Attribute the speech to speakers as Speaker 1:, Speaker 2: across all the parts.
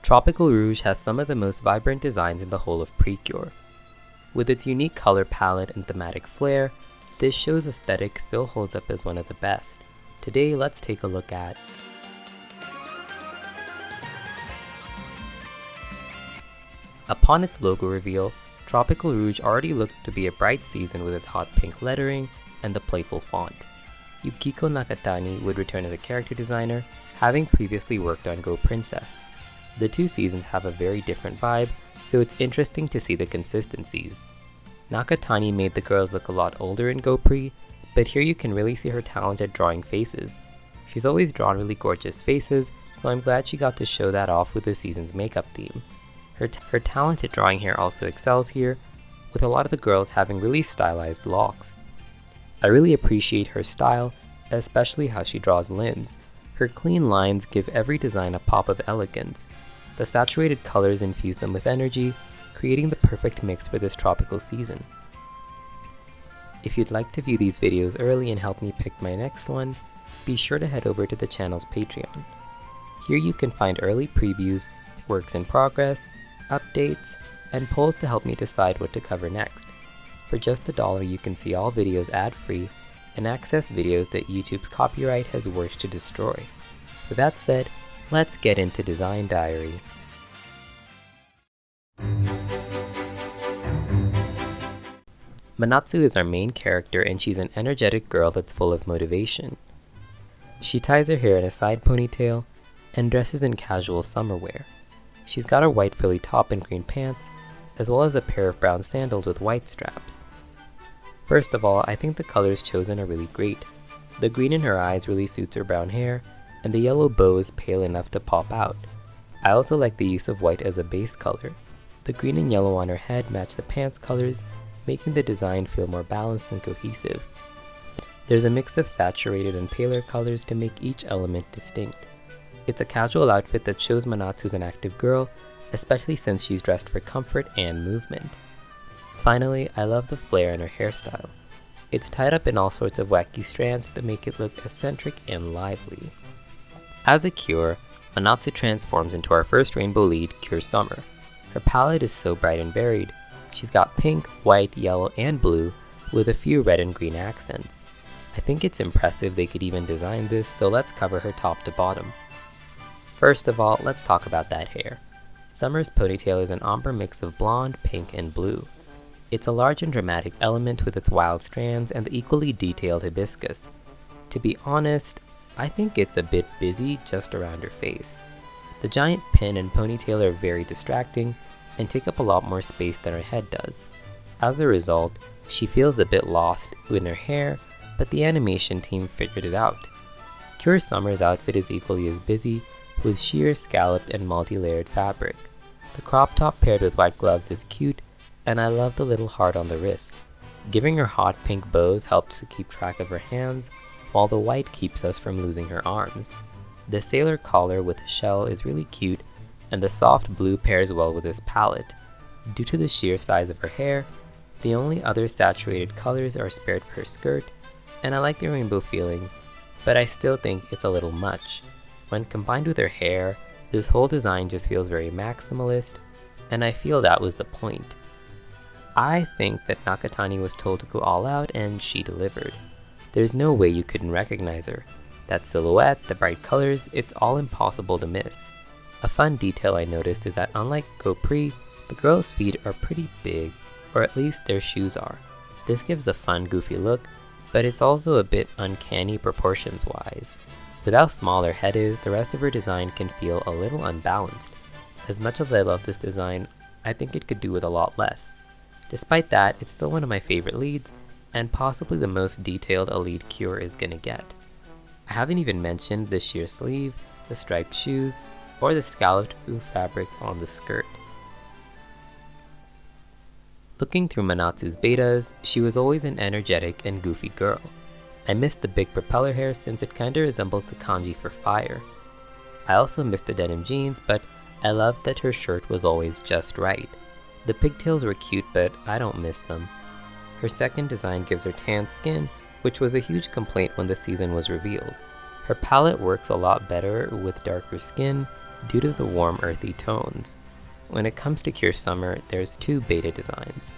Speaker 1: Tropical Rouge has some of the most vibrant designs in the whole of Precure. With its unique color palette and thematic flair, this show's aesthetic still holds up as one of the best. Today, let's take a look at Upon its logo reveal, Tropical Rouge already looked to be a bright season with its hot pink lettering and the playful font. Yukiko Nakatani would return as a character designer, having previously worked on Go Princess. The two seasons have a very different vibe, so it's interesting to see the consistencies. Nakatani made the girls look a lot older in Go Pre, but here you can really see her talent at drawing faces. She's always drawn really gorgeous faces, so I'm glad she got to show that off with the season's makeup theme. Her talent at drawing hair also excels here, with a lot of the girls having really stylized locks. I really appreciate her style, especially how she draws limbs. Her clean lines give every design a pop of elegance. The saturated colors infuse them with energy, creating the perfect mix for this tropical season. If you'd like to view these videos early and help me pick my next one, be sure to head over to the channel's Patreon. Here you can find early previews, works in progress, updates, and polls to help me decide what to cover next. For just $1 you can see all videos ad-free and access videos that YouTube's copyright has worked to destroy. With that said, let's get into Design Diary. Manatsu is our main character, and she's an energetic girl that's full of motivation. She ties her hair in a side ponytail and dresses in casual summer wear. She's got a white frilly top and green pants, as well as a pair of brown sandals with white straps. First of all, I think the colors chosen are really great. The green in her eyes really suits her brown hair, and the yellow bow is pale enough to pop out. I also like the use of white as a base color. The green and yellow on her head match the pants colors, making the design feel more balanced and cohesive. There's a mix of saturated and paler colors to make each element distinct. It's a casual outfit that shows Manatsu's an active girl, especially since she's dressed for comfort and movement. Finally, I love the flare in her hairstyle. It's tied up in all sorts of wacky strands that make it look eccentric and lively. As a Cure, Manatsu transforms into our first rainbow lead, Cure Summer. Her palette is so bright and varied. She's got pink, white, yellow, and blue, with a few red and green accents. I think it's impressive they could even design this, so let's cover her top to bottom. First of all, let's talk about that hair. Summer's ponytail is an ombre mix of blonde, pink, and blue. It's a large and dramatic element with its wild strands and the equally detailed hibiscus. To be honest, I think it's a bit busy just around her face. The giant pin and ponytail are very distracting and take up a lot more space than her head does. As a result, she feels a bit lost in her hair, but the animation team figured it out. Cure Summer's outfit is equally as busy, with sheer, scalloped, and multi-layered fabric. The crop top paired with white gloves is cute, and I love the little heart on the wrist. Giving her hot pink bows helps to keep track of her hands, while the white keeps us from losing her arms. The sailor collar with a shell is really cute, and the soft blue pairs well with this palette. Due to the sheer size of her hair, the only other saturated colors are spared for her skirt, and I like the rainbow feeling, but I still think it's a little much. When combined with her hair, this whole design just feels very maximalist, and I feel that was the point. I think that Nakatani was told to go all out, and she delivered. There's no way you couldn't recognize her. That silhouette, the bright colors, it's all impossible to miss. A fun detail I noticed is that unlike Go Pre, the girls' feet are pretty big, or at least their shoes are. This gives a fun, goofy look, but it's also a bit uncanny proportions-wise. With how small her head is, the rest of her design can feel a little unbalanced. As much as I love this design, I think it could do with a lot less. Despite that, it's still one of my favorite leads, and possibly the most detailed a lead Cure is gonna get. I haven't even mentioned the sheer sleeve, the striped shoes, or the scalloped blue fabric on the skirt. Looking through Manatsu's betas, she was always an energetic and goofy girl. I missed the big propeller hair since it kinda resembles the kanji for fire. I also missed the denim jeans, but I loved that her shirt was always just right. The pigtails were cute, but I don't miss them. Her second design gives her tan skin, which was a huge complaint when the season was revealed. Her palette works a lot better with darker skin, due to the warm earthy tones. When it comes to Cure Summer, there's two beta designs.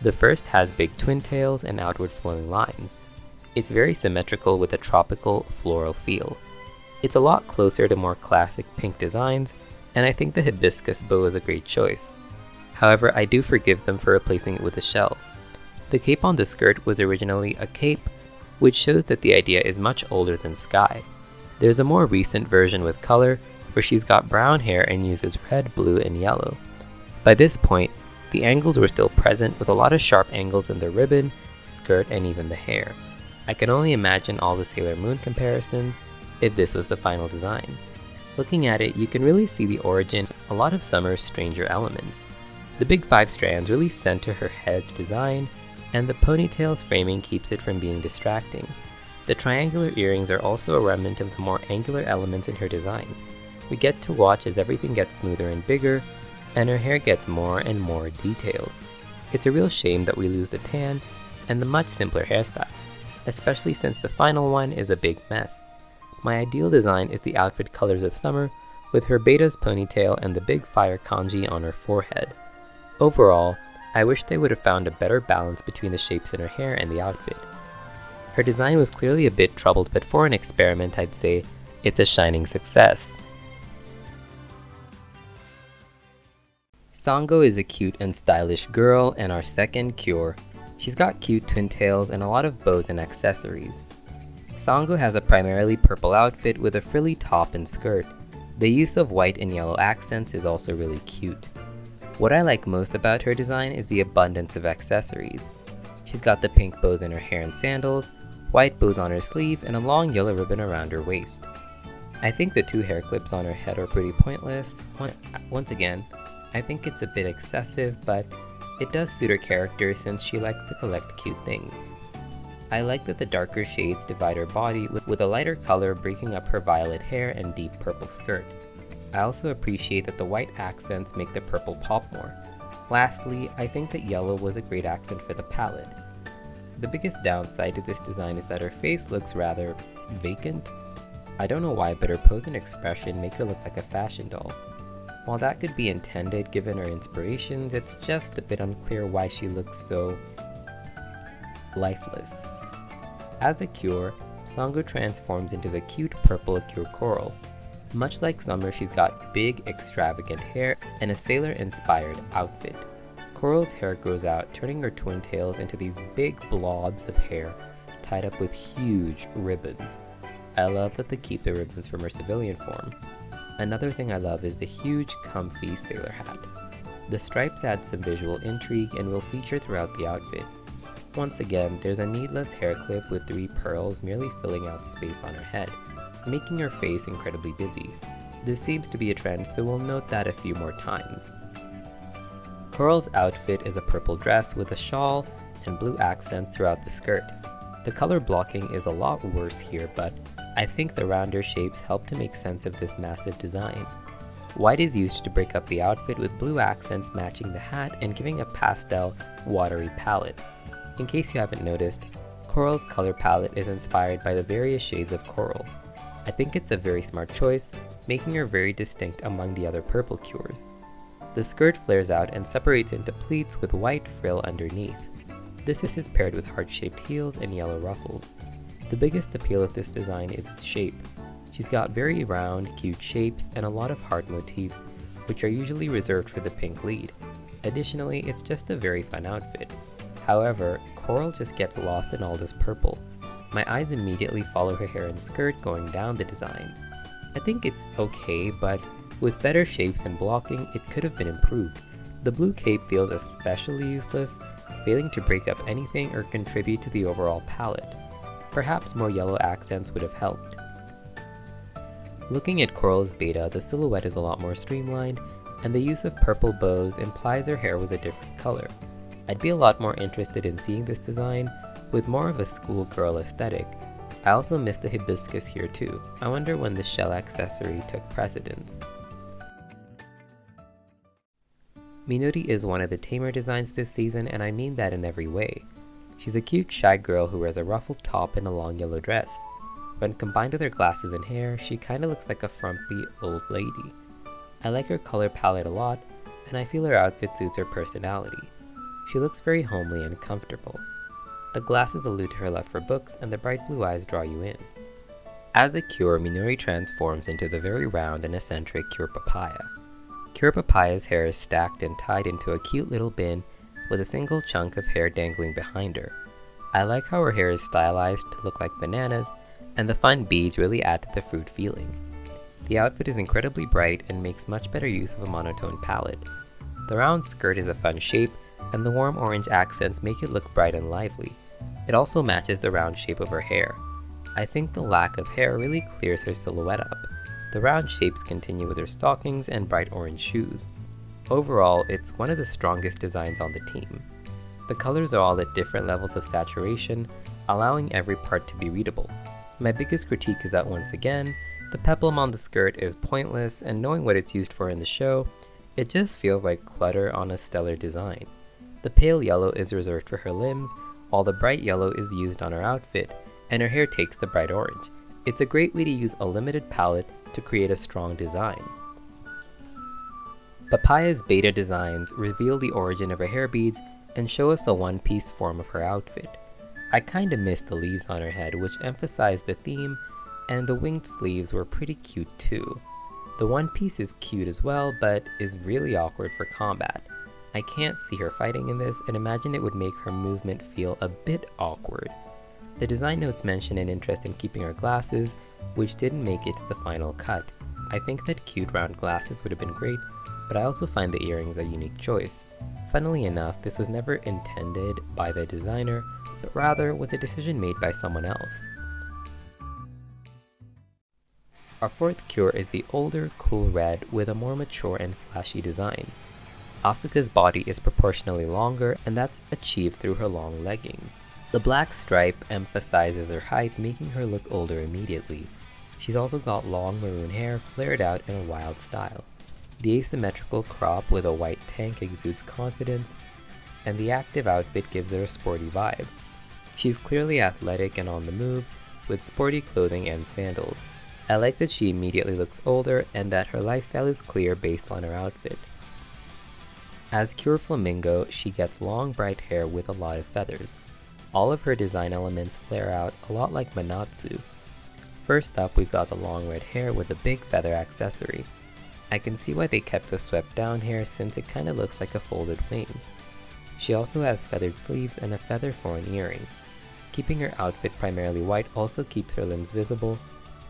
Speaker 1: The first has big twin tails and outward flowing lines. It's very symmetrical with a tropical floral feel. It's a lot closer to more classic pink designs, and I think the hibiscus bow is a great choice. However, I do forgive them for replacing it with a shell. The cape on the skirt was originally a cape, which shows that the idea is much older than Sky. There's a more recent version with color, where she's got brown hair and uses red, blue, and yellow. By this point, the angles were still present with a lot of sharp angles in the ribbon, skirt, and even the hair. I can only imagine all the Sailor Moon comparisons if this was the final design. Looking at it, you can really see the origins of a lot of Summer's stranger elements. The big 5 strands really center her head's design, and the ponytail's framing keeps it from being distracting. The triangular earrings are also a remnant of the more angular elements in her design. We get to watch as everything gets smoother and bigger, and her hair gets more and more detailed. It's a real shame that we lose the tan and the much simpler hairstyle, especially since the final one is a big mess. My ideal design is the outfit colors of Summer, with her beta's ponytail and the big fire kanji on her forehead. Overall, I wish they would have found a better balance between the shapes in her hair and the outfit. Her design was clearly a bit troubled, but for an experiment, I'd say it's a shining success. Sango is a cute and stylish girl and our second Cure. She's got cute twin tails and a lot of bows and accessories. Sango has a primarily purple outfit with a frilly top and skirt. The use of white and yellow accents is also really cute. What I like most about her design is the abundance of accessories. She's got the pink bows in her hair and sandals, white bows on her sleeve, and a long yellow ribbon around her waist. I think the 2 hair clips on her head are pretty pointless. Once again, I think it's a bit excessive, but it does suit her character since she likes to collect cute things. I like that the darker shades divide her body with a lighter color breaking up her violet hair and deep purple skirt. I also appreciate that the white accents make the purple pop more. Lastly, I think that yellow was a great accent for the palette. The biggest downside to this design is that her face looks rather vacant. I don't know why, but her pose and expression make her look like a fashion doll. While that could be intended given her inspirations, it's just a bit unclear why she looks so lifeless. As a Cure, Sango transforms into the cute purple Cure Coral. Much like Summer, she's got big, extravagant hair and a sailor-inspired outfit. Coral's hair grows out, turning her twin tails into these big blobs of hair tied up with huge ribbons. I love that they keep the ribbons from her civilian form. Another thing I love is the huge, comfy sailor hat. The stripes add some visual intrigue and will feature throughout the outfit. Once again, there's a needless hair clip with 3 pearls merely filling out space on her head, making her face incredibly busy. This seems to be a trend, so we'll note that a few more times. Coral's outfit is a purple dress with a shawl and blue accents throughout the skirt. The color blocking is a lot worse here, but I think the rounder shapes help to make sense of this massive design. White is used to break up the outfit with blue accents matching the hat and giving a pastel, watery palette. In case you haven't noticed, Coral's color palette is inspired by the various shades of coral. I think it's a very smart choice, making her very distinct among the other purple Cures. The skirt flares out and separates into pleats with white frill underneath. This is paired with heart-shaped heels and yellow ruffles. The biggest appeal of this design is its shape. She's got very round, cute shapes and a lot of heart motifs, which are usually reserved for the pink lead. Additionally, it's just a very fun outfit. However, Coral just gets lost in all this purple. My eyes immediately follow her hair and skirt going down the design. I think it's okay, but with better shapes and blocking, it could have been improved. The blue cape feels especially useless, failing to break up anything or contribute to the overall palette. Perhaps more yellow accents would have helped. Looking at Coral's beta, the silhouette is a lot more streamlined, and the use of purple bows implies her hair was a different color. I'd be a lot more interested in seeing this design with more of a schoolgirl aesthetic. I also miss the hibiscus here too. I wonder when the shell accessory took precedence. Minori is one of the tamer designs this season, and I mean that in every way. She's a cute, shy girl who wears a ruffled top and a long yellow dress. When combined with her glasses and hair, she kinda looks like a frumpy old lady. I like her color palette a lot, and I feel her outfit suits her personality. She looks very homely and comfortable. The glasses allude to her love for books, and the bright blue eyes draw you in. As a Cure, Minori transforms into the very round and eccentric Cure Papaya. Cure Papaya's hair is stacked and tied into a cute little bin with a single chunk of hair dangling behind her. I like how her hair is stylized to look like bananas, and the fun beads really add to the fruit feeling. The outfit is incredibly bright and makes much better use of a monotone palette. The round skirt is a fun shape, and the warm orange accents make it look bright and lively. It also matches the round shape of her hair. I think the lack of hair really clears her silhouette up. The round shapes continue with her stockings and bright orange shoes. Overall, it's one of the strongest designs on the team. The colors are all at different levels of saturation, allowing every part to be readable. My biggest critique is that once again, the peplum on the skirt is pointless, and knowing what it's used for in the show, it just feels like clutter on a stellar design. The pale yellow is reserved for her limbs, while the bright yellow is used on her outfit, and her hair takes the bright orange. It's a great way to use a limited palette to create a strong design. Papaya's beta designs reveal the origin of her hair beads and show us a one-piece form of her outfit. I kinda miss the leaves on her head, which emphasize the theme, and the winged sleeves were pretty cute too. The one piece is cute as well, but is really awkward for combat. I can't see her fighting in this, and imagine it would make her movement feel a bit awkward. The design notes mention an interest in keeping her glasses, which didn't make it to the final cut. I think that cute round glasses would have been great, but I also find the earrings a unique choice. Funnily enough, this was never intended by the designer, but rather was a decision made by someone else. Our fourth Cure is the older, cool red with a more mature and flashy design. Asuka's body is proportionally longer, and that's achieved through her long leggings. The black stripe emphasizes her height, making her look older immediately. She's also got long maroon hair flared out in a wild style. The asymmetrical crop with a white tank exudes confidence, and the active outfit gives her a sporty vibe. She's clearly athletic and on the move, with sporty clothing and sandals. I like that she immediately looks older and that her lifestyle is clear based on her outfit. As Cure Flamingo, she gets long bright hair with a lot of feathers. All of her design elements flare out a lot like Manatsu. First up, we've got the long red hair with a big feather accessory. I can see why they kept the swept down hair since it kinda looks like a folded wing. She also has feathered sleeves and a feather for an earring. Keeping her outfit primarily white also keeps her limbs visible,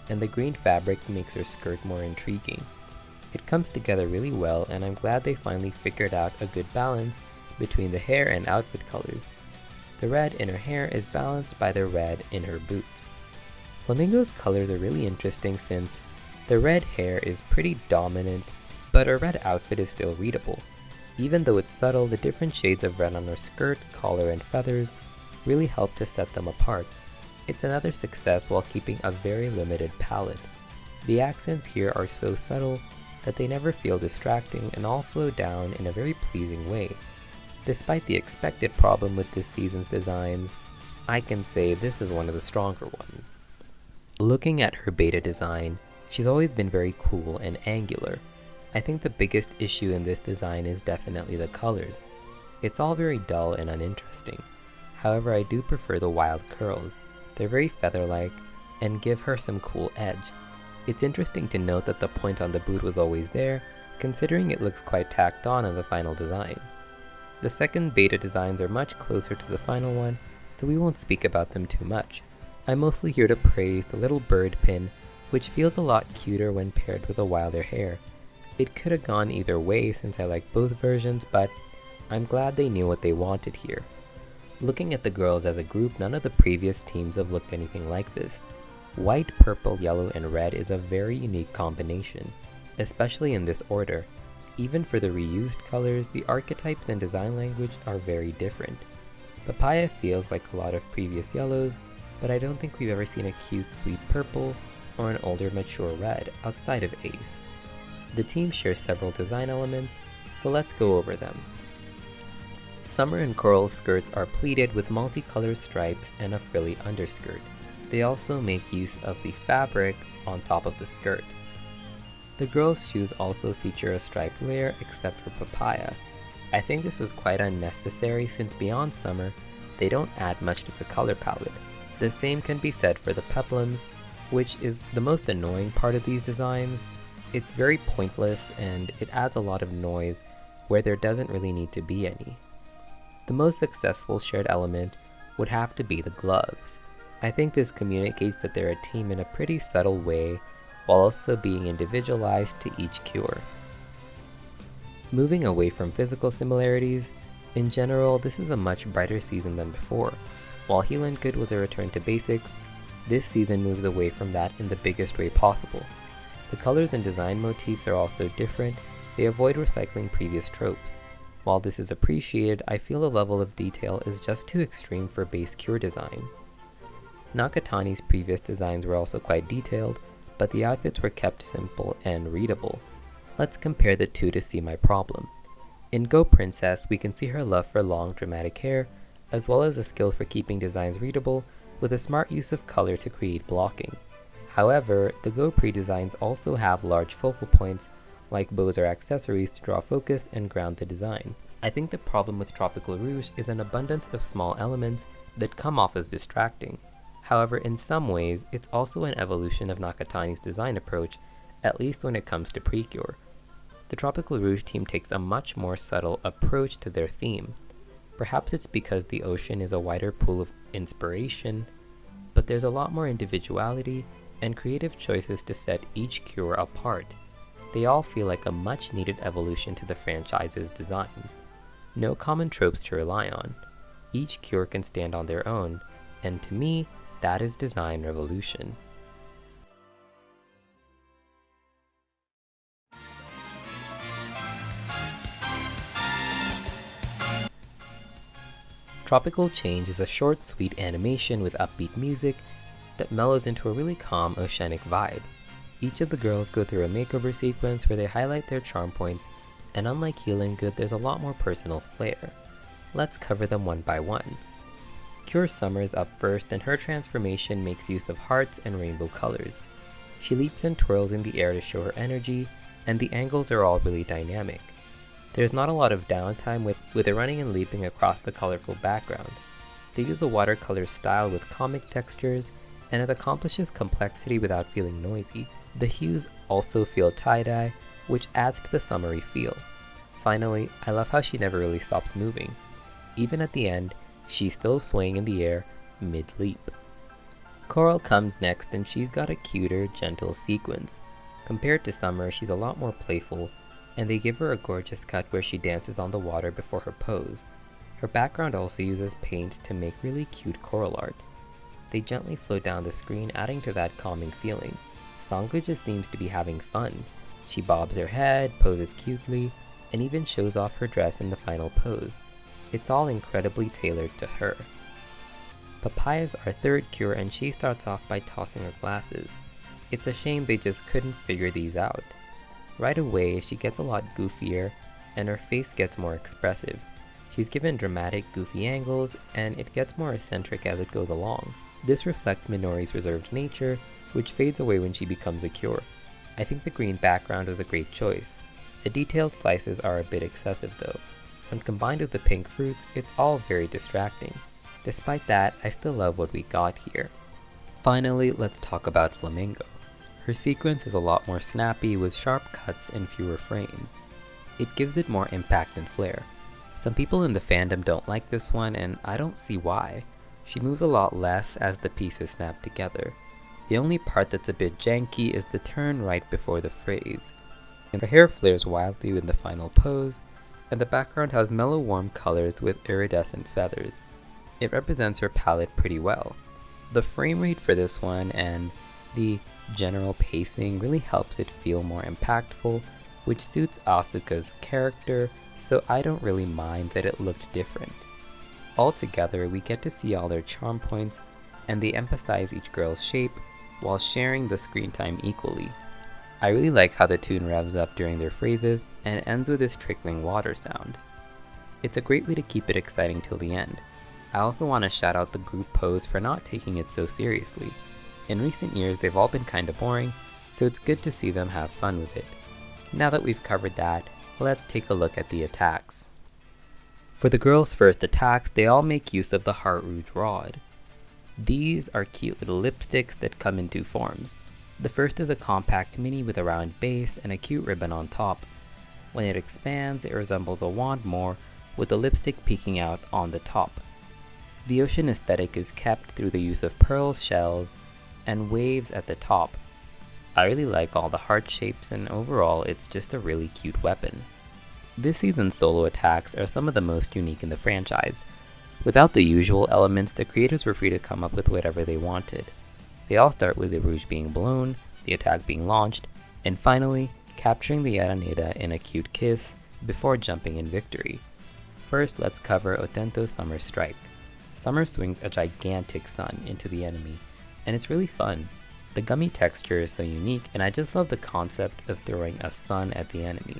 Speaker 1: and the green fabric makes her skirt more intriguing. It comes together really well, and I'm glad they finally figured out a good balance between the hair and outfit colors. The red in her hair is balanced by the red in her boots. Flamingo's colors are really interesting since the red hair is pretty dominant, but her red outfit is still readable. Even though it's subtle, the different shades of red on her skirt, collar, and feathers really help to set them apart. It's another success while keeping a very limited palette. The accents here are so subtle that they never feel distracting and all flow down in a very pleasing way. Despite the expected problem with this season's designs, I can say this is one of the stronger ones. Looking at her beta design, she's always been very cool and angular. I think the biggest issue in this design is definitely the colors. It's all very dull and uninteresting. However, I do prefer the wild curls. They're very feather-like and give her some cool edge. It's interesting to note that the point on the boot was always there, considering it looks quite tacked on in the final design. The second beta designs are much closer to the final one, so we won't speak about them too much. I'm mostly here to praise the little bird pin, which feels a lot cuter when paired with a wilder hair. It could have gone either way since I like both versions, but I'm glad they knew what they wanted here. Looking at the girls as a group, none of the previous teams have looked anything like this. White, purple, yellow, and red is a very unique combination, especially in this order. Even for the reused colors, the archetypes and design language are very different. Papaya feels like a lot of previous yellows, but I don't think we've ever seen a cute, sweet purple or an older, mature red outside of Ace. The team shares several design elements, so let's go over them. Summer and Coral skirts are pleated with multicolored stripes and a frilly underskirt. They also make use of the fabric on top of the skirt. The girls' shoes also feature a striped layer except for Papaya. I think this was quite unnecessary since beyond summer, they don't add much to the color palette. The same can be said for the peplums, which is the most annoying part of these designs. It's very pointless and it adds a lot of noise where there doesn't really need to be any. The most successful shared element would have to be the gloves. I think this communicates that they're a team in a pretty subtle way while also being individualized to each cure. Moving away from physical similarities, in general this is a much brighter season than before. While Heal and Good was a return to basics, this season moves away from that in the biggest way possible. The colors and design motifs are also different, they avoid recycling previous tropes. While this is appreciated, I feel the level of detail is just too extreme for base Cure design. Nakatani's previous designs were also quite detailed, but the outfits were kept simple and readable. Let's compare the two to see my problem. In Go Princess, we can see her love for long dramatic hair, as well as a skill for keeping designs readable with a smart use of color to create blocking. However, the Go Pre designs also have large focal points like bows or accessories to draw focus and ground the design. I think the problem with Tropical Rouge is an abundance of small elements that come off as distracting. However, in some ways, it's also an evolution of Nakatani's design approach, at least when it comes to Precure. The Tropical Rouge team takes a much more subtle approach to their theme. Perhaps it's because the ocean is a wider pool of inspiration, but there's a lot more individuality and creative choices to set each cure apart. They all feel like a much needed evolution to the franchise's designs. No common tropes to rely on. Each cure can stand on their own, and to me, that is design revolution. Tropical Change is a short, sweet animation with upbeat music that mellows into a really calm, oceanic vibe. Each of the girls go through a makeover sequence where they highlight their charm points, and unlike Heal and Good, there's a lot more personal flair. Let's cover them one by one. Cure Summer is up first, and her transformation makes use of hearts and rainbow colors. She leaps and twirls in the air to show her energy, and the angles are all really dynamic. There's not a lot of downtime with her running and leaping across the colorful background. They use a watercolor style with comic textures, and it accomplishes complexity without feeling noisy. The hues also feel tie-dye, which adds to the summery feel. Finally, I love how she never really stops moving. Even at the end, she's still swaying in the air mid-leap. Coral comes next, and she's got a cuter, gentle sequence. Compared to Summer, she's a lot more playful, and they give her a gorgeous cut where she dances on the water before her pose. Her background also uses paint to make really cute coral art. They gently float down the screen, adding to that calming feeling. Sangha just seems to be having fun. She bobs her head, poses cutely, and even shows off her dress in the final pose. It's all incredibly tailored to her. Papaya's our third cure, and she starts off by tossing her glasses. It's a shame they just couldn't figure these out. Right away, she gets a lot goofier, and her face gets more expressive. She's given dramatic, goofy angles, and it gets more eccentric as it goes along. This reflects Minori's reserved nature, which fades away when she becomes a cure. I think the green background was a great choice. The detailed slices are a bit excessive though. When combined with the pink fruits, it's all very distracting. Despite that, I still love what we got here. Finally, let's talk about Flamingo. Her sequence is a lot more snappy with sharp cuts and fewer frames. It gives it more impact and flair. Some people in the fandom don't like this one, and I don't see why. She moves a lot less as the pieces snap together. The only part that's a bit janky is the turn right before the phrase. Her hair flares wildly in the final pose, and the background has mellow warm colors with iridescent feathers. It represents her palette pretty well. The frame rate for this one and the general pacing really helps it feel more impactful, which suits Asuka's character, so I don't really mind that it looked different. Altogether, we get to see all their charm points, and they emphasize each girl's shape while sharing the screen time equally. I really like how the tune revs up during their phrases and ends with this trickling water sound. It's a great way to keep it exciting till the end. I also want to shout out the group pose for not taking it so seriously. In recent years, they've all been kinda boring, so it's good to see them have fun with it. Now that we've covered that, let's take a look at the attacks. For the girls' first attacks, they all make use of the Heart Rouge rod. These are cute little lipsticks that come in two forms. The first is a compact mini with a round base and a cute ribbon on top. When it expands, it resembles a wand more, with the lipstick peeking out on the top. The ocean aesthetic is kept through the use of pearls, shells, and waves at the top. I really like all the heart shapes, and overall it's just a really cute weapon. This season's solo attacks are some of the most unique in the franchise. Without the usual elements, the creators were free to come up with whatever they wanted. They all start with the Rouge being blown, the attack being launched, and finally, capturing the Araneda in a cute kiss before jumping in victory. First, let's cover Otento's Summer Strike. Summer swings a gigantic sun into the enemy, and it's really fun. The gummy texture is so unique, and I just love the concept of throwing a sun at the enemy.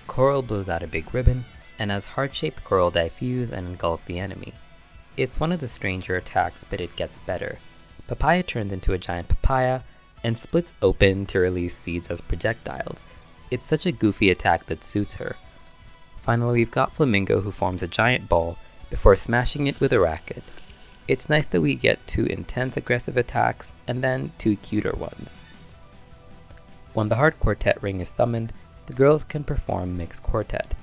Speaker 1: Coral blows out a big ribbon, and as heart-shaped coral diffuse and engulf the enemy. It's one of the stranger attacks, but it gets better. Papaya turns into a giant papaya, and splits open to release seeds as projectiles. It's such a goofy attack that suits her. Finally, we've got Flamingo, who forms a giant ball before smashing it with a racket. It's nice that we get 2 intense aggressive attacks, and then 2 cuter ones. When the Heart Quartet ring is summoned, the girls can perform mixed quartet.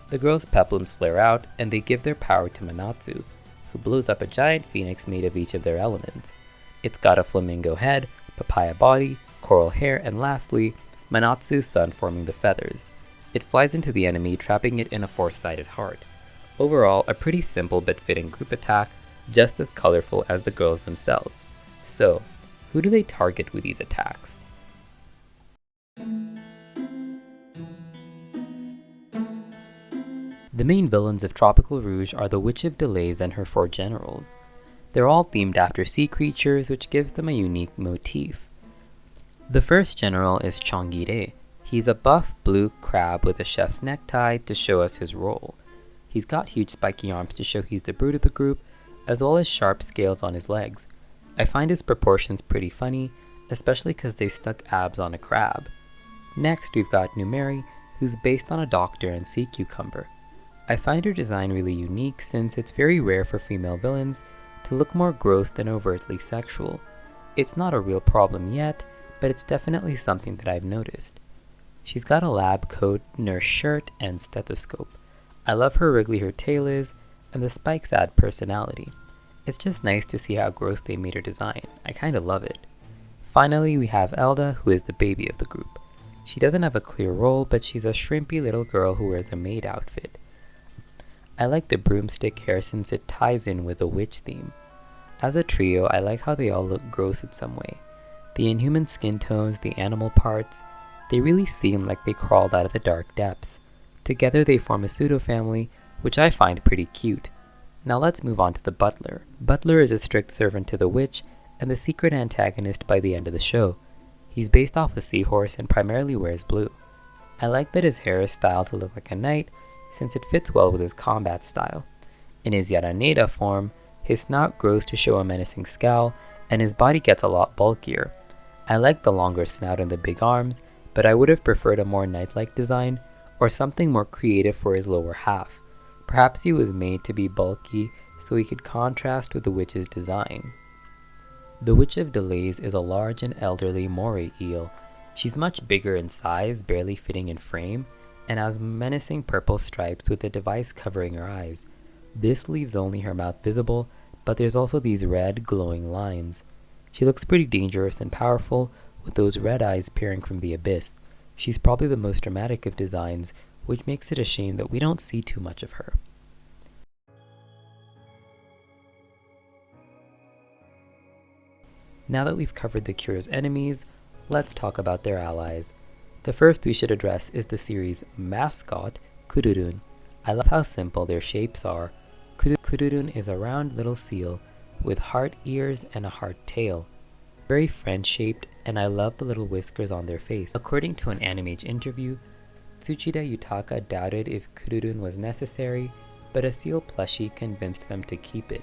Speaker 1: The girls' peplums flare out, and they give their power to Manatsu, who blows up a giant phoenix made of each of their elements. It's got a flamingo head, papaya body, coral hair, and lastly, Manatsu's sun forming the feathers. It flies into the enemy, trapping it in a 4-sided heart. Overall, a pretty simple but fitting group attack, just as colorful as the girls themselves. So, who do they target with these attacks? The main villains of Tropical Rouge are the Witch of Delays and her 4 generals. They're all themed after sea creatures, which gives them a unique motif. The first general is Chongire. He's a buff blue crab with a chef's necktie to show us his role. He's got huge spiky arms to show he's the brute of the group, as well as sharp scales on his legs. I find his proportions pretty funny, especially because they stuck abs on a crab. Next, we've got Numeri, who's based on a doctor and sea cucumber. I find her design really unique since it's very rare for female villains to look more gross than overtly sexual. It's not a real problem yet, but it's definitely something that I've noticed. She's got a lab coat, nurse shirt, and stethoscope. I love how wriggly her tail is, and the spikes add personality. It's just nice to see how gross they made her design. I kinda love it. Finally, we have Elda, who is the baby of the group. She doesn't have a clear role, but she's a shrimpy little girl who wears a maid outfit. I like the broomstick hair since it ties in with the witch theme. As a trio, I like how they all look gross in some way. The inhuman skin tones, the animal parts, they really seem like they crawled out of the dark depths. Together they form a pseudo-family, which I find pretty cute. Now let's move on to the butler. Butler is a strict servant to the witch, and the secret antagonist by the end of the show. He's based off a seahorse and primarily wears blue. I like that his hair is styled to look like a knight, since it fits well with his combat style. In his Yaraneda form, his snout grows to show a menacing scowl, and his body gets a lot bulkier. I like the longer snout and the big arms, but I would have preferred a more knight-like design, or something more creative for his lower half. Perhaps he was made to be bulky so he could contrast with the witch's design. The Witch of Delays is a large and elderly moray eel. She's much bigger in size, barely fitting in frame, and has menacing purple stripes with a device covering her eyes. This leaves only her mouth visible, but there's also these red, glowing lines. She looks pretty dangerous and powerful, with those red eyes peering from the abyss. She's probably the most dramatic of designs, which makes it a shame that we don't see too much of her. Now that we've covered the Cure's enemies, let's talk about their allies. The first we should address is the series' mascot, Kururun. I love how simple their shapes are. Kururun is a round little seal with heart ears and a heart tail. Very French-shaped, and I love the little whiskers on their face. According to an Animage interview, Tsuchida Yutaka doubted if Kururun was necessary, but a seal plushie convinced them to keep it.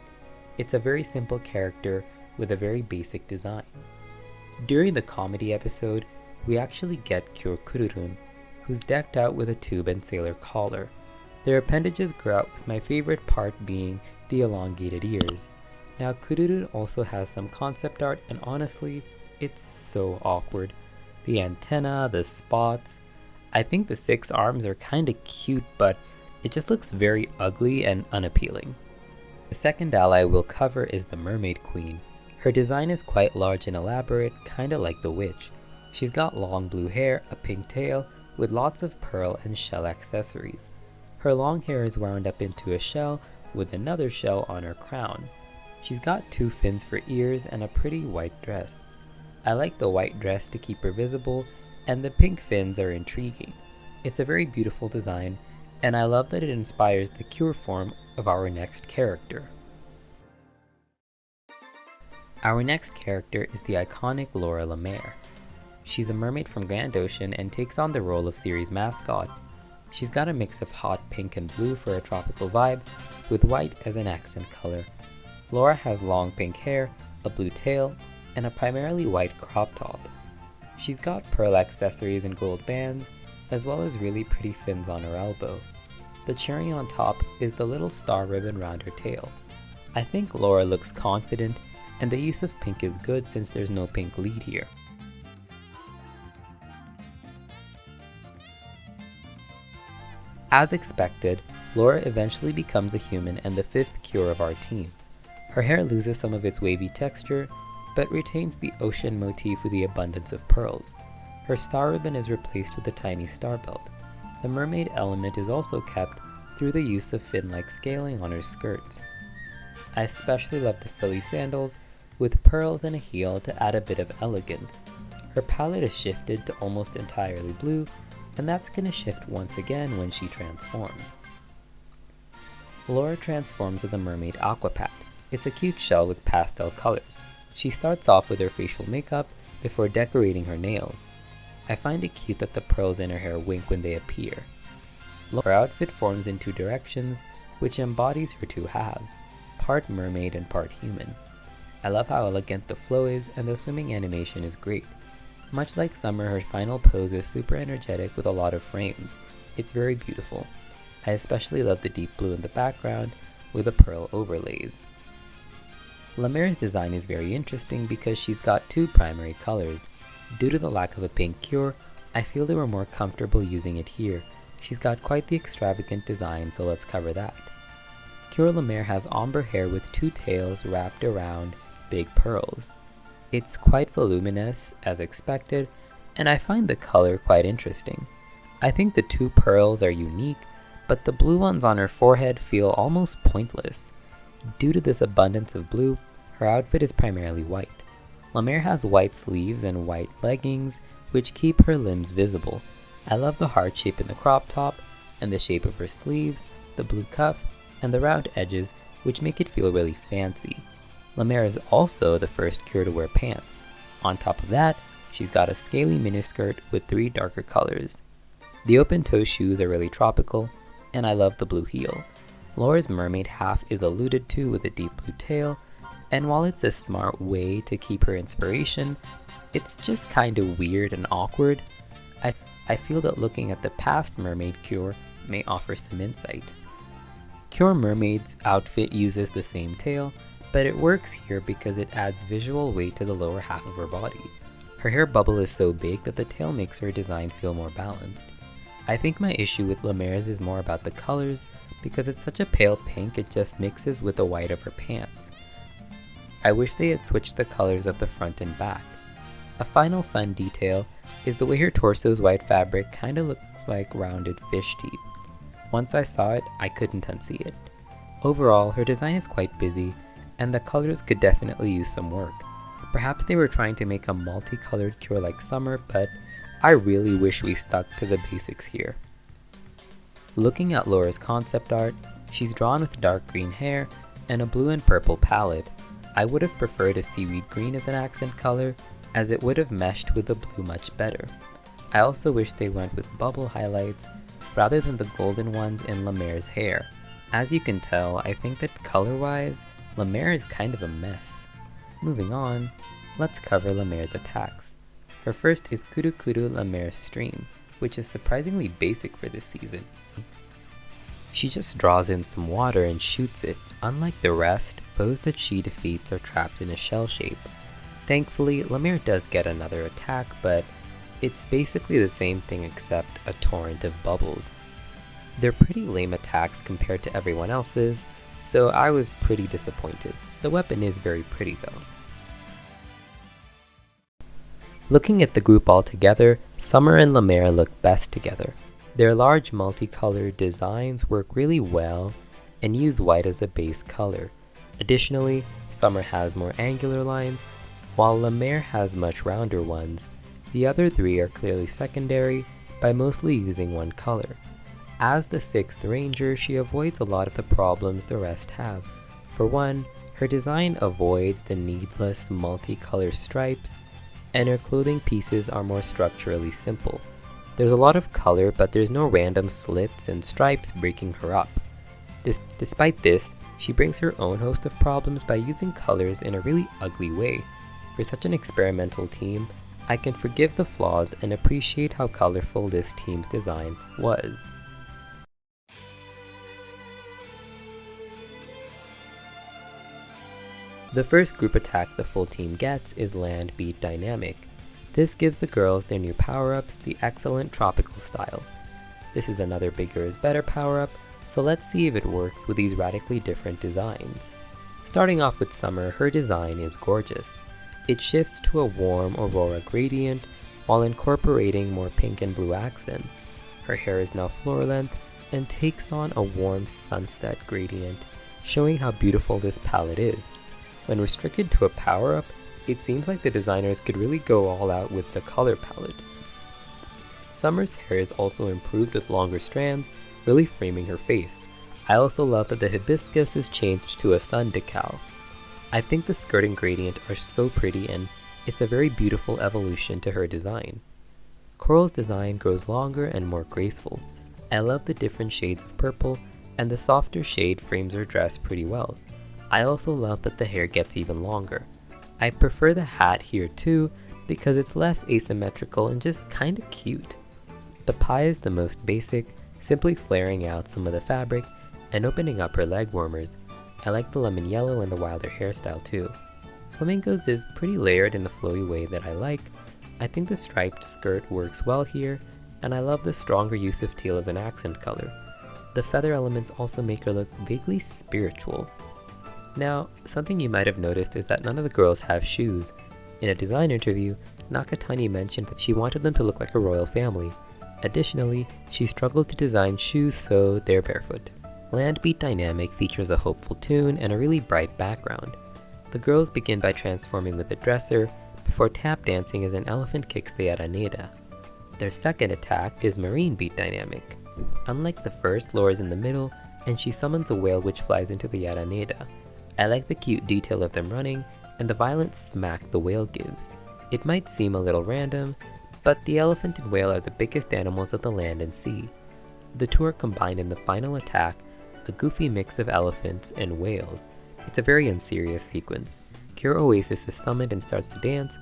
Speaker 1: It's a very simple character with a very basic design. During the comedy episode, we actually get Cure Kururun, who's decked out with a tube and sailor collar. Their appendages grow out, with my favorite part being the elongated ears. Now Kururun also has some concept art, and honestly, it's so awkward. The antenna, the spots. I think the 6 arms are kinda cute, but it just looks very ugly and unappealing. The second ally we'll cover is the Mermaid Queen. Her design is quite large and elaborate, kinda like the witch. She's got long blue hair, a pink tail, with lots of pearl and shell accessories. Her long hair is wound up into a shell with another shell on her crown. She's got 2 fins for ears and a pretty white dress. I like the white dress to keep her visible, and the pink fins are intriguing. It's a very beautiful design, and I love that it inspires the Cure form of our next character. Our next character is the iconic Laura Lemaire. She's a mermaid from Grand Ocean and takes on the role of series mascot. She's got a mix of hot pink and blue for a tropical vibe, with white as an accent color. Laura has long pink hair, a blue tail, and a primarily white crop top. She's got pearl accessories and gold bands, as well as really pretty fins on her elbow. The cherry on top is the little star ribbon around her tail. I think Laura looks confident, and the use of pink is good since there's no pink lead here. As expected, Laura eventually becomes a human and the 5th Cure of our team. Her hair loses some of its wavy texture, but retains the ocean motif with the abundance of pearls. Her star ribbon is replaced with a tiny star belt. The mermaid element is also kept through the use of fin-like scaling on her skirts. I especially love the frilly sandals with pearls and a heel to add a bit of elegance. Her palette is shifted to almost entirely blue, and that's going to shift once again when she transforms. Laura transforms with a mermaid aquapat. It's a cute shell with pastel colors. She starts off with her facial makeup before decorating her nails. I find it cute that the pearls in her hair wink when they appear. Her outfit forms in 2 directions, which embodies her 2 halves, part mermaid and part human. I love how elegant the flow is, and the swimming animation is great. Much like Summer, her final pose is super energetic with a lot of frames. It's very beautiful. I especially love the deep blue in the background with the pearl overlays. Lemaire's design is very interesting because she's got 2 primary colors. Due to the lack of a pink Cure, I feel they were more comfortable using it here. She's got quite the extravagant design, so let's cover that. Cure Lemaire has ombre hair with 2 tails wrapped around big pearls. It's quite voluminous, as expected, and I find the color quite interesting. I think the 2 pearls are unique, but the blue ones on her forehead feel almost pointless. Due to this abundance of blue, her outfit is primarily white. Lemaire has white sleeves and white leggings, which keep her limbs visible. I love the heart shape in the crop top, and the shape of her sleeves, the blue cuff, and the round edges, which make it feel really fancy. Lemaire is also the first Cure to wear pants. On top of that, she's got a scaly miniskirt with 3 darker colors. The open-toe shoes are really tropical, and I love the blue heel. Laura's mermaid half is alluded to with a deep blue tail, and while it's a smart way to keep her inspiration, it's just kinda weird and awkward. I feel that looking at the past mermaid Cure may offer some insight. Cure Mermaid's outfit uses the same tail, but it works here because it adds visual weight to the lower half of her body. Her hair bubble is so big that the tail makes her design feel more balanced. I think my issue with Lemaire's is more about the colors, because it's such a pale pink it just mixes with the white of her pants. I wish they had switched the colors of the front and back. A final fun detail is the way her torso's white fabric kinda looks like rounded fish teeth. Once I saw it, I couldn't unsee it. Overall, her design is quite busy, and the colors could definitely use some work. Perhaps they were trying to make a multicolored Cure like Summer, but I really wish we stuck to the basics here. Looking at Laura's concept art, she's drawn with dark green hair and a blue and purple palette. I would have preferred a seaweed green as an accent color, as it would have meshed with the blue much better. I also wish they went with bubble highlights rather than the golden ones in Lemaire's hair. As you can tell, I think that color-wise, Lemaire is kind of a mess. Moving on, Let's cover La Mer's attacks. Her first is Kuru Kuru La Mer Stream, which is surprisingly basic for this season. She just draws in some water and shoots it. Unlike the rest, foes that she defeats are trapped in a shell shape. Thankfully, La Mer does get another attack, but it's basically the same thing except a torrent of bubbles. They're pretty lame attacks compared to everyone else's, so I was pretty disappointed. The weapon is very pretty though. Looking at the group all together, Summer and La Mer look best together. Their large multicolored designs work really well and use white as a base color. Additionally, Summer has more angular lines, while La Mer has much rounder ones. The other three are clearly secondary by mostly using one color. As the 6th Ranger, she avoids a lot of the problems the rest have. For one, her design avoids the needless multicolor stripes, and her clothing pieces are more structurally simple. There's a lot of color, but there's no random slits and stripes breaking her up. Despite this, she brings her own host of problems by using colors in a really ugly way. For such an experimental team, I can forgive the flaws and appreciate how colorful this team's design was. The first group attack the full team gets is Land Beat Dynamic. This gives the girls their new power-ups, the excellent Tropical style. This is another bigger is better power-up, so let's see if it works with these radically different designs. Starting off with Summer, her design is gorgeous. It shifts to a warm aurora gradient while incorporating more pink and blue accents. Her hair is now floor length and takes on a warm sunset gradient, showing how beautiful this palette is. When restricted to a power-up, it seems like the designers could really go all out with the color palette. Summer's hair is also improved with longer strands, really framing her face. I also love that the hibiscus is changed to a sun decal. I think the skirt and gradient are so pretty and it's a very beautiful evolution to her design. Coral's design grows longer and more graceful. I love the different shades of purple, and the softer shade frames her dress pretty well. I also love that the hair gets even longer. I prefer the hat here too because it's less asymmetrical and just kinda cute. The pie is the most basic, simply flaring out some of the fabric and opening up her leg warmers. I like the lemon yellow and the wilder hairstyle too. Flamingo's is pretty layered in a flowy way that I like. I think the striped skirt works well here, and I love the stronger use of teal as an accent color. The feather elements also make her look vaguely spiritual. Now, something you might have noticed is that none of the girls have shoes. In a design interview, Nakatani mentioned that she wanted them to look like a royal family. Additionally, she struggled to design shoes so they're barefoot. Land Beat Dynamic features a hopeful tune and a really bright background. The girls begin by transforming with a dresser, before tap dancing as an elephant kicks the Araneda. Their second attack is Marine Beat Dynamic. Unlike the first, Laura's in the middle, and she summons a whale which flies into the Araneda. I like the cute detail of them running, and the violent smack the whale gives. It might seem a little random, but the elephant and whale are the biggest animals of the land and sea. The two are combined in the final attack, a goofy mix of elephants and whales. It's a very unserious sequence. Cure Oasis is summoned and starts to dance,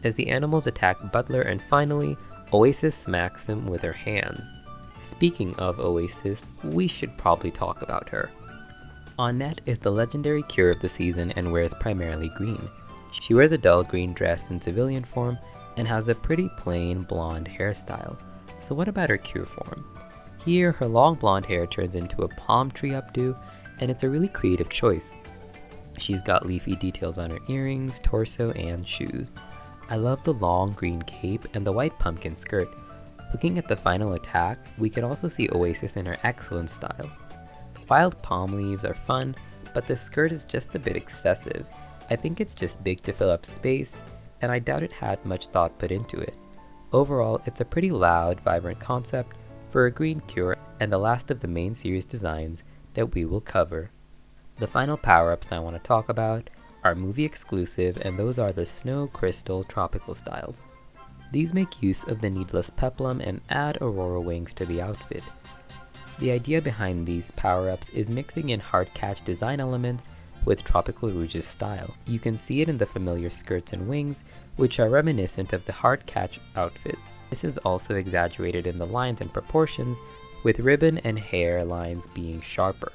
Speaker 1: as the animals attack Butler, and finally, Oasis smacks him with her hands. Speaking of Oasis, we should probably talk about her. Annette is the legendary Cure of the season and wears primarily green. She wears a dull green dress in civilian form and has a pretty plain blonde hairstyle. So what about her Cure form? Here, her long blonde hair turns into a palm tree updo, and it's a really creative choice. She's got leafy details on her earrings, torso, and shoes. I love the long green cape and the white pumpkin skirt. Looking at the final attack, we can also see Oasis in her excellent style. The wild palm leaves are fun, but the skirt is just a bit excessive. I think it's just big to fill up space, and I doubt it had much thought put into it. Overall, it's a pretty loud, vibrant concept for a green Cure, and the last of the main series designs that we will cover. The final power-ups I want to talk about are movie exclusive, and those are the Snow Crystal Tropical styles. These make use of the needless peplum and add aurora wings to the outfit. The idea behind these power-ups is mixing in hard catch design elements with Tropical Rouge's style. You can see it in the familiar skirts and wings, which are reminiscent of the Heart Catch outfits. This is also exaggerated in the lines and proportions, with ribbon and hair lines being sharper.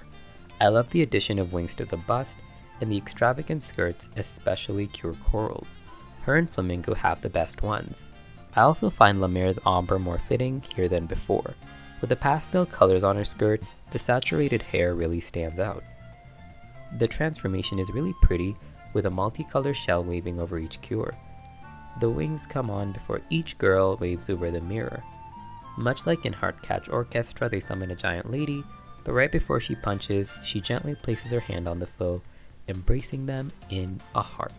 Speaker 1: I love the addition of wings to the bust, and the extravagant skirts, especially Cure Corals. Her and Flamingo have the best ones. I also find La Mer's ombre more fitting here than before. With the pastel colors on her skirt, the saturated hair really stands out. The transformation is really pretty, with a multicolor shell waving over each Cure. The wings come on before each girl waves over the mirror. Much like in Heartcatch Orchestra, they summon a giant lady, but right before she punches, she gently places her hand on the foe, embracing them in a heart.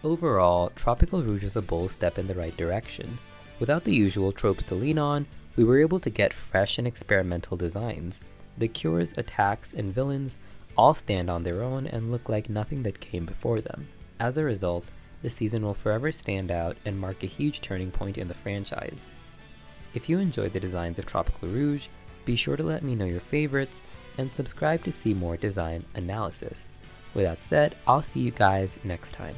Speaker 1: Overall, Tropical Rouge is a bold step in the right direction. Without the usual tropes to lean on, we were able to get fresh and experimental designs. The Cures, attacks, and villains all stand on their own and look like nothing that came before them. As a result, the season will forever stand out and mark a huge turning point in the franchise. If you enjoyed the designs of Tropical Rouge, be sure to let me know your favorites and subscribe to see more design analysis. With that said, I'll see you guys next time.